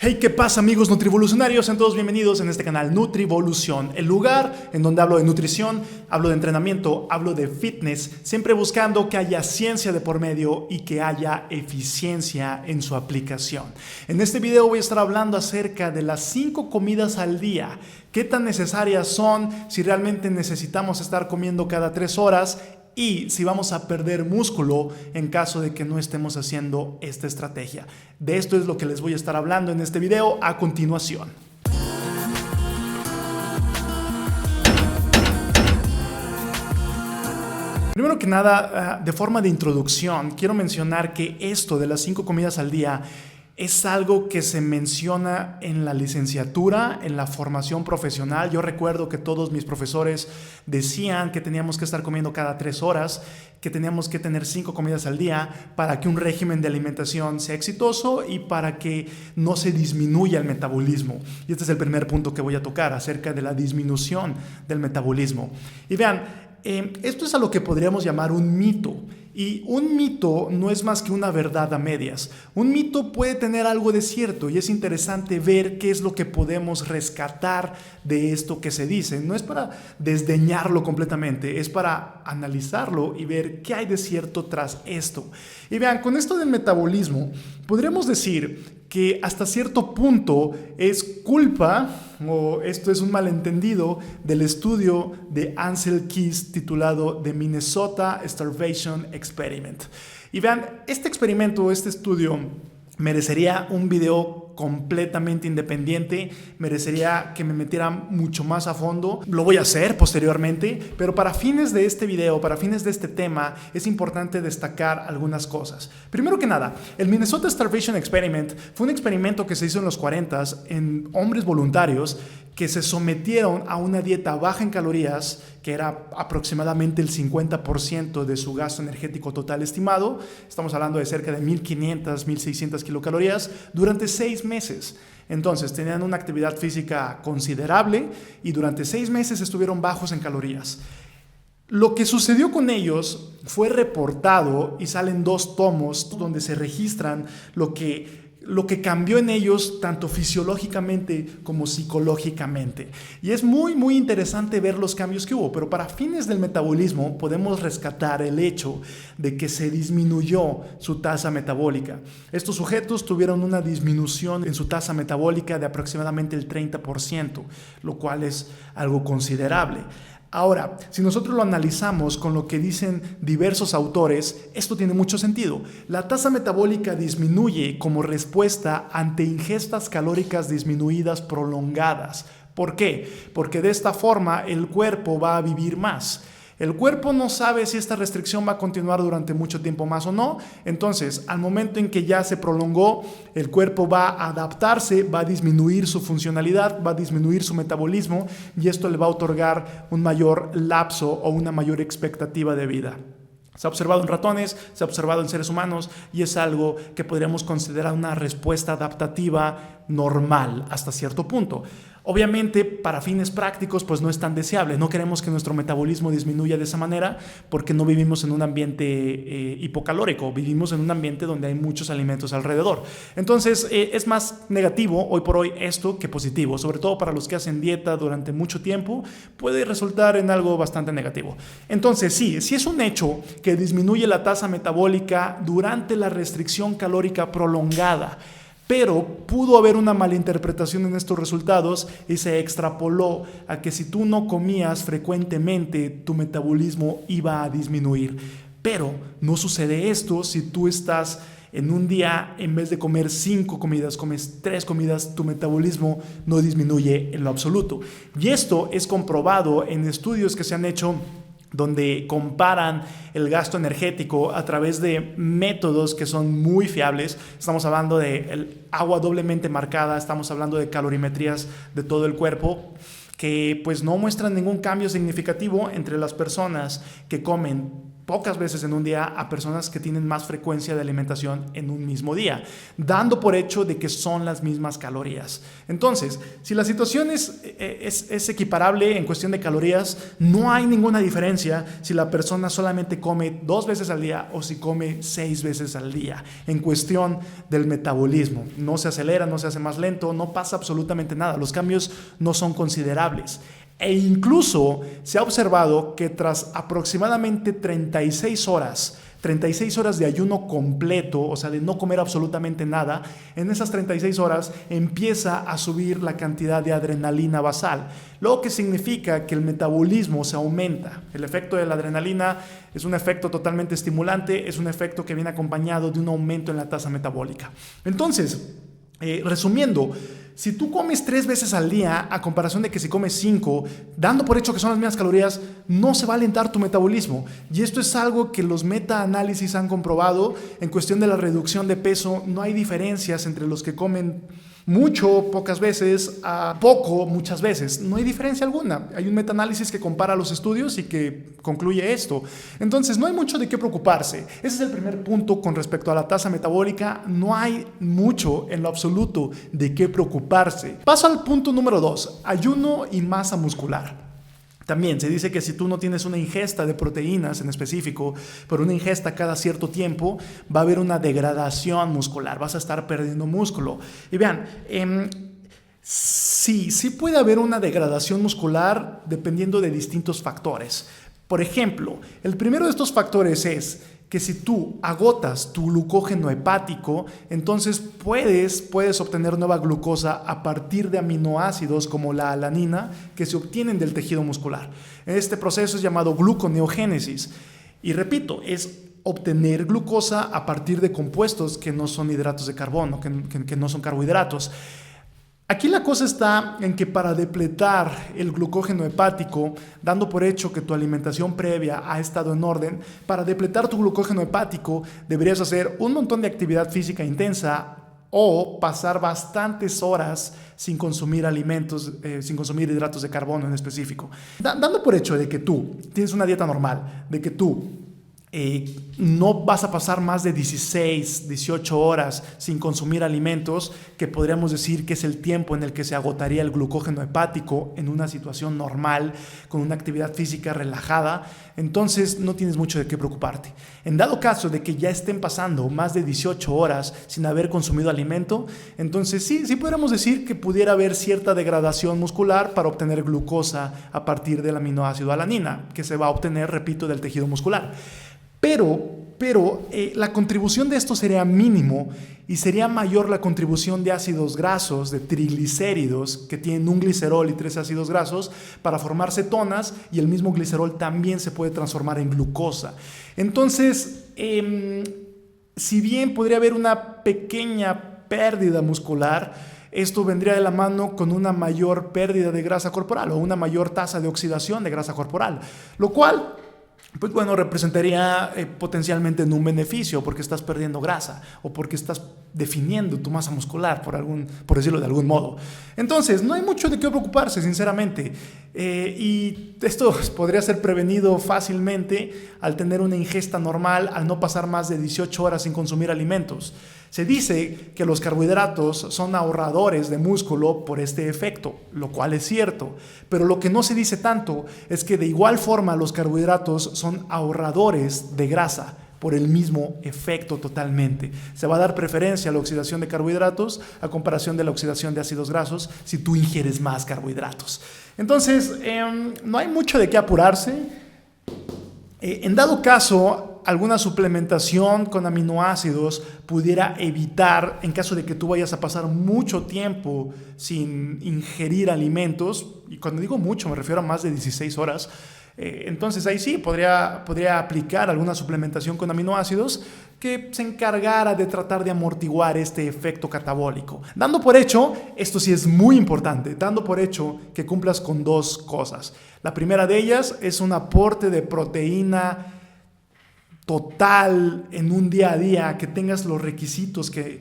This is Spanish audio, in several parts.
Hey, ¿qué pasa, amigos nutrivolucionarios? Sean todos bienvenidos en este canal Nutrivolución, el lugar en donde hablo de nutrición, hablo de entrenamiento, hablo de fitness, siempre buscando que haya ciencia de por medio y que haya eficiencia en su aplicación. En este video voy a estar hablando acerca de las 5 comidas al día. ¿Qué tan necesarias son? Si realmente necesitamos estar comiendo cada 3 horas y si vamos a perder músculo en caso de que no estemos haciendo esta estrategia. De esto es lo que les voy a estar hablando en este video a continuación. Primero que nada, de forma de introducción, quiero mencionar que esto de las 5 comidas al día es algo que se menciona en la licenciatura, en la formación profesional. Yo recuerdo que todos mis profesores decían que teníamos que estar comiendo cada 3 horas, que teníamos que tener 5 comidas al día para que un régimen de alimentación sea exitoso y para que no se disminuya el metabolismo. Y este es el primer punto que voy a tocar acerca de la disminución del metabolismo. Y vean, esto es a lo que podríamos llamar un mito. Y un mito no es más que una verdad a medias. Un mito puede tener algo de cierto y es interesante ver qué es lo que podemos rescatar de esto que se dice. No es para desdeñarlo completamente, es para analizarlo y ver qué hay de cierto tras esto. Y vean, con esto del metabolismo, podríamos decir que hasta cierto punto es culpa, o esto es un malentendido, del estudio de Ansel Keys titulado The Minnesota Starvation Experiment. Y vean, este experimento, este estudio, merecería un video completamente independiente, merecería que me metiera mucho más a fondo. Lo voy a hacer posteriormente, pero para fines de este video, para fines de este tema, es importante destacar algunas cosas. Primero que nada, el Minnesota Starvation Experiment fue un experimento que se hizo en los 40s en hombres voluntarios que se sometieron a una dieta baja en calorías, que era aproximadamente el 50% de su gasto energético total estimado. Estamos hablando de cerca de 1.500, 1.600 kilocalorías durante 6 meses. Entonces tenían una actividad física considerable y durante 6 meses estuvieron bajos en calorías. Lo que sucedió con ellos fue reportado y salen 2 tomos donde se registran lo que cambió en ellos tanto fisiológicamente como psicológicamente. Y es muy interesante ver los cambios que hubo, pero para fines del metabolismo podemos rescatar el hecho de que se disminuyó su tasa metabólica. Estos sujetos tuvieron una disminución en su tasa metabólica de aproximadamente el 30%, lo cual es algo considerable. Ahora, si nosotros lo analizamos con lo que dicen diversos autores, esto tiene mucho sentido. La tasa metabólica disminuye como respuesta ante ingestas calóricas disminuidas prolongadas. ¿Por qué? Porque de esta forma el cuerpo va a vivir más. El cuerpo no sabe si esta restricción va a continuar durante mucho tiempo más o no. Entonces, al momento en que ya se prolongó, el cuerpo va a adaptarse, va a disminuir su funcionalidad, va a disminuir su metabolismo y esto le va a otorgar un mayor lapso o una mayor expectativa de vida. Se ha observado en ratones, se ha observado en seres humanos y es algo que podríamos considerar una respuesta adaptativa normal hasta cierto punto. Obviamente, para fines prácticos, pues no es tan deseable. No queremos que nuestro metabolismo disminuya de esa manera porque no vivimos en un ambiente hipocalórico, vivimos en un ambiente donde hay muchos alimentos alrededor. Entonces, es más negativo hoy por hoy esto que positivo, sobre todo para los que hacen dieta durante mucho tiempo, puede resultar en algo bastante negativo. Entonces, sí es un hecho que disminuye la tasa metabólica durante la restricción calórica prolongada. Pero pudo haber una malinterpretación en estos resultados y se extrapoló a que si tú no comías frecuentemente, tu metabolismo iba a disminuir. Pero no sucede esto si tú estás en un día, en vez de comer 5 comidas, comes 3 comidas, tu metabolismo no disminuye en lo absoluto. Y esto es comprobado en estudios que se han hecho donde comparan el gasto energético a través de métodos que son muy fiables. Estamos hablando de agua doblemente marcada, estamos hablando de calorimetrías de todo el cuerpo que pues no muestran ningún cambio significativo entre las personas que comen pocas veces en un día a personas que tienen más frecuencia de alimentación en un mismo día, dando por hecho de que son las mismas calorías. Entonces, si la situación es equiparable en cuestión de calorías, no hay ninguna diferencia si la persona solamente come 2 veces al día o si come 6 veces al día. En cuestión del metabolismo, no se acelera, no se hace más lento, no pasa absolutamente nada. Los cambios no son considerables. E incluso se ha observado que tras aproximadamente 36 horas de ayuno completo, o sea, de no comer absolutamente nada, en esas 36 horas empieza a subir la cantidad de adrenalina basal, lo que significa que el metabolismo se aumenta. El efecto de la adrenalina es un efecto totalmente estimulante, es un efecto que viene acompañado de un aumento en la tasa metabólica. Entonces, resumiendo, si tú comes 3 veces al día a comparación de que si comes 5, dando por hecho que son las mismas calorías, no se va a alentar tu metabolismo. Y esto es algo que los metaanálisis han comprobado. En cuestión de la reducción de peso, no hay diferencias entre los que comen mucho, pocas veces, a poco, muchas veces. No hay diferencia alguna. Hay un metaanálisis que compara los estudios y que concluye esto. Entonces, no hay mucho de qué preocuparse. Ese es el primer punto con respecto a la tasa metabólica. No hay mucho en lo absoluto de qué preocuparse. Paso al punto número 2, ayuno y masa muscular. También se dice que si tú no tienes una ingesta de proteínas en específico, pero una ingesta cada cierto tiempo, va a haber una degradación muscular, vas a estar perdiendo músculo. Y vean, sí puede haber una degradación muscular dependiendo de distintos factores. Por ejemplo, el primero de estos factores es que si tú agotas tu glucógeno hepático, entonces puedes obtener nueva glucosa a partir de aminoácidos como la alanina que se obtienen del tejido muscular. Este proceso es llamado gluconeogénesis. Y repito, es obtener glucosa a partir de compuestos que no son hidratos de carbono, que no son carbohidratos. Aquí la cosa está en que para depletar el glucógeno hepático, dando por hecho que tu alimentación previa ha estado en orden, para depletar tu glucógeno hepático deberías hacer un montón de actividad física intensa o pasar bastantes horas sin consumir alimentos, sin consumir hidratos de carbono en específico. Dando por hecho de que tú tienes una dieta normal, de que tú no vas a pasar más de 16, 18 horas sin consumir alimentos, que podríamos decir que es el tiempo en el que se agotaría el glucógeno hepático en una situación normal, con una actividad física relajada, entonces no tienes mucho de qué preocuparte. En dado caso de que ya estén pasando más de 18 horas sin haber consumido alimento, entonces sí podríamos decir que pudiera haber cierta degradación muscular para obtener glucosa a partir del aminoácido alanina, que se va a obtener, repito, del tejido muscular. Pero la contribución de esto sería mínimo y sería mayor la contribución de ácidos grasos, de triglicéridos, que tienen un glicerol y 3 ácidos grasos para formar cetonas, y el mismo glicerol también se puede transformar en glucosa. Entonces, si bien podría haber una pequeña pérdida muscular, esto vendría de la mano con una mayor pérdida de grasa corporal o una mayor tasa de oxidación de grasa corporal, lo cual, pues bueno, representaría potencialmente un beneficio porque estás perdiendo grasa o porque estás definiendo tu masa muscular, por decirlo de algún modo. Entonces, no hay mucho de qué preocuparse, sinceramente. Y esto podría ser prevenido fácilmente al tener una ingesta normal, al no pasar más de 18 horas sin consumir alimentos. Se dice que los carbohidratos son ahorradores de músculo por este efecto, lo cual es cierto, pero lo que no se dice tanto es que de igual forma los carbohidratos son ahorradores de grasa por el mismo efecto totalmente. Se va a dar preferencia a la oxidación de carbohidratos a comparación de la oxidación de ácidos grasos si tú ingieres más carbohidratos. Entonces, no hay mucho de qué apurarse. En dado caso, alguna suplementación con aminoácidos pudiera evitar, en caso de que tú vayas a pasar mucho tiempo sin ingerir alimentos, y cuando digo mucho me refiero a más de 16 horas, entonces ahí sí podría aplicar alguna suplementación con aminoácidos que se encargara de tratar de amortiguar este efecto catabólico. Dando por hecho, esto sí es muy importante, dando por hecho que cumplas con 2 cosas. La primera de ellas es un aporte de proteína total en un día a día, que tengas los requisitos, que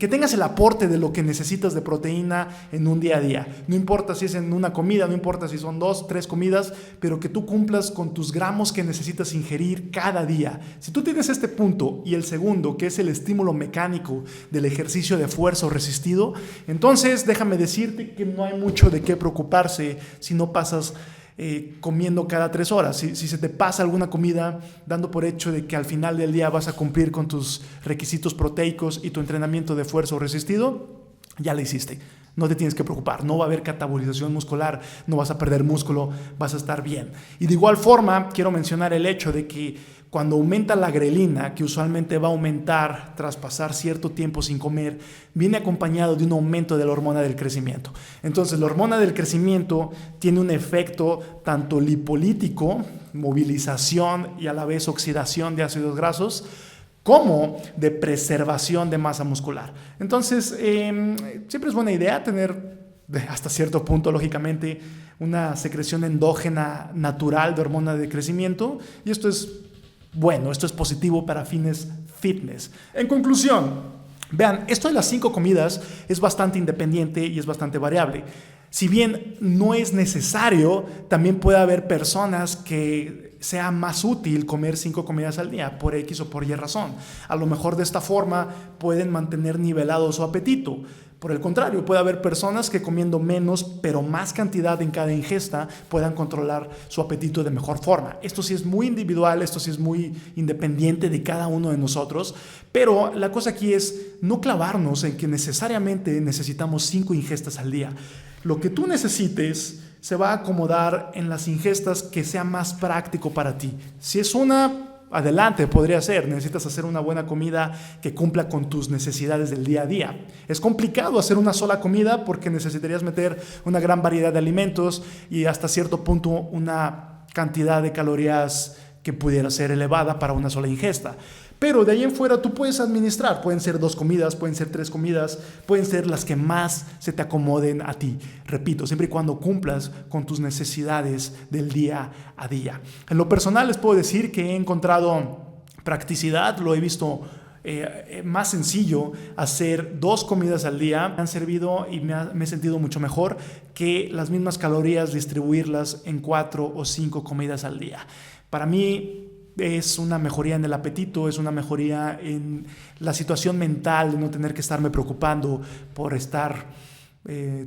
tengas el aporte de lo que necesitas de proteína en un día a día. No importa si es en una comida, no importa si son 2, 3 comidas, pero que tú cumplas con tus gramos que necesitas ingerir cada día. Si tú tienes este punto y el segundo, que es el estímulo mecánico del ejercicio de fuerza o resistido, entonces déjame decirte que no hay mucho de qué preocuparse si no pasas comiendo cada 3 horas. Si se te pasa alguna comida, dando por hecho de que al final del día vas a cumplir con tus requisitos proteicos y tu entrenamiento de fuerza o resistido, ya lo hiciste. No te tienes que preocupar, no va a haber catabolización muscular, no vas a perder músculo, vas a estar bien. Y de igual forma, quiero mencionar el hecho de que cuando aumenta la grelina, que usualmente va a aumentar tras pasar cierto tiempo sin comer, viene acompañado de un aumento de la hormona del crecimiento. Entonces, la hormona del crecimiento tiene un efecto tanto lipolítico, movilización y a la vez oxidación de ácidos grasos, como de preservación de masa muscular. Entonces, siempre es buena idea tener, hasta cierto punto, lógicamente, una secreción endógena natural de hormona de crecimiento, y esto es bueno, esto es positivo para fines fitness. En conclusión, vean, esto de las 5 comidas es bastante independiente y es bastante variable. Si bien no es necesario, también puede haber personas que sea más útil comer 5 comidas al día por X o por Y razón. A lo mejor de esta forma pueden mantener nivelado su apetito. Por el contrario, puede haber personas que comiendo menos, pero más cantidad en cada ingesta, puedan controlar su apetito de mejor forma. Esto sí es muy individual, esto sí es muy independiente de cada uno de nosotros, pero la cosa aquí es no clavarnos en que necesariamente necesitamos 5 ingestas al día. Lo que tú necesites se va a acomodar en las ingestas que sea más práctico para ti. Si es una, adelante, podría ser. Necesitas hacer una buena comida que cumpla con tus necesidades del día a día. Es complicado hacer una sola comida porque necesitarías meter una gran variedad de alimentos y hasta cierto punto una cantidad de calorías que pudiera ser elevada para una sola ingesta. Pero de ahí en fuera tú puedes administrar. Pueden ser 2 comidas, pueden ser 3 comidas, pueden ser las que más se te acomoden a ti. Repito, siempre y cuando cumplas con tus necesidades del día a día. En lo personal les puedo decir que he encontrado practicidad, lo he visto más sencillo hacer 2 comidas al día. Me han servido y me he sentido mucho mejor que las mismas calorías distribuirlas en 4 o 5 comidas al día. Para mí es una mejoría en el apetito, es una mejoría en la situación mental de no tener que estarme preocupando por estar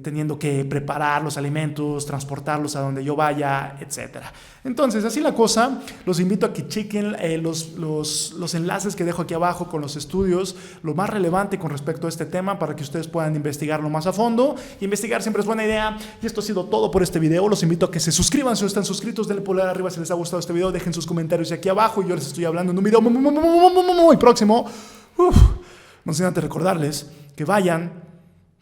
teniendo que preparar los alimentos, transportarlos a donde yo vaya, etc. Entonces, así la cosa. Los invito a que chequen los enlaces que dejo aquí abajo con los estudios, lo más relevante con respecto a este tema, para que ustedes puedan investigarlo más a fondo. Investigar siempre es buena idea. Y esto ha sido todo por este video. Los invito a que se suscriban si no están suscritos, denle pulgar arriba si les ha gustado este video, dejen sus comentarios aquí abajo y yo les estoy hablando en un video muy próximo. No sin antes recordarles que vayan,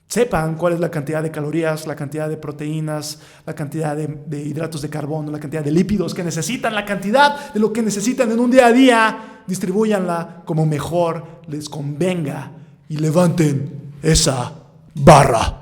sepan cuál es la cantidad de calorías, la cantidad de proteínas, la cantidad de hidratos de carbono, la cantidad de lípidos que necesitan, la cantidad de lo que necesitan en un día a día. Distribúyanla como mejor les convenga y levanten esa barra.